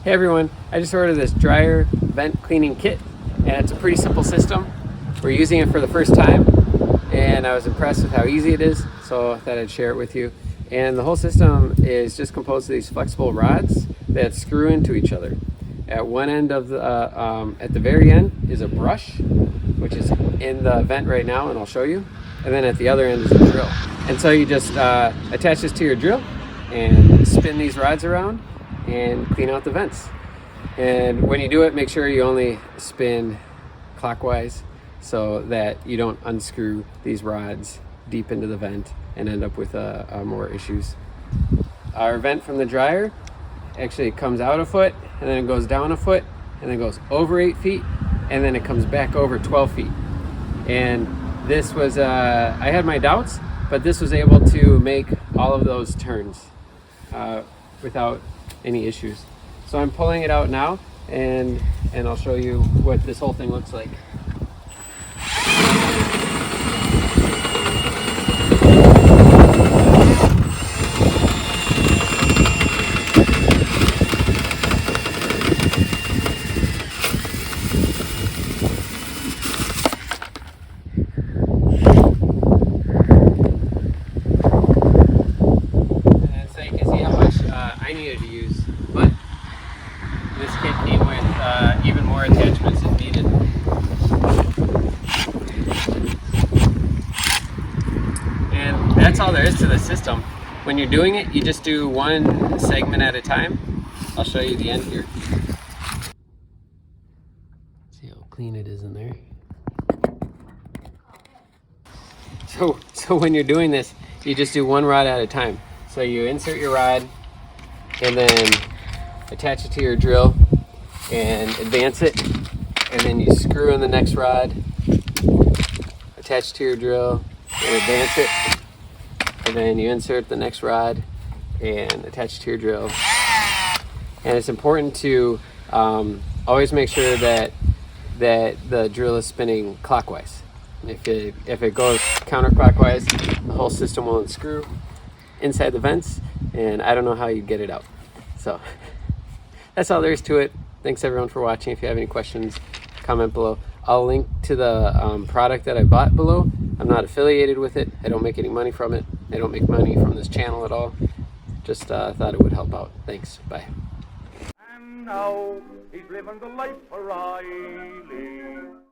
Hey everyone, I just ordered this dryer vent cleaning kit, and it's a pretty simple system. We're using it for the first time and I was impressed with how easy it is, so I thought I'd share it with you. And the whole system is just composed of these flexible rods that screw into each other. At one end of the, at the very end is a brush, which is in the vent right now, and I'll show you. And then at the other end is a drill. And so you just attach this to your drill and spin these rods around and clean out the vents. And when you do it, make sure you only spin clockwise so that you don't unscrew these rods deep into the vent and end up with more issues. Our vent from the dryer actually comes out a foot, and then it goes down a foot, and then goes over 8 feet, and then it comes back over 12 feet. And this was, I had my doubts, but this was able to make all of those turns without any issues. So I'm pulling it out now, and I'll show you what this whole thing looks like. I needed to use, but this kit came with even more attachments if needed. And that's all there is to the system. When you're doing it, you just do one segment at a time. I'll show you the end here. See how clean it is in there. So when you're doing this, you just do one rod at a time. So you insert your rod, and then attach it to your drill and advance it, and then you screw in the next rod, attach it to your drill and advance it, and then you insert the next rod and attach it to your drill. And it's important to always make sure that the drill is spinning clockwise. If it goes counterclockwise, the whole system will unscrew inside the vents, and I don't know how you get it out. So that's all there is to it. Thanks everyone for watching. If you have any questions, comment below. I'll link to the product that I bought below. I'm not affiliated with it. I don't make any money from it. I don't make money from this channel at all. Just thought it would help out. Thanks. Bye. And now he's living the life of Riley.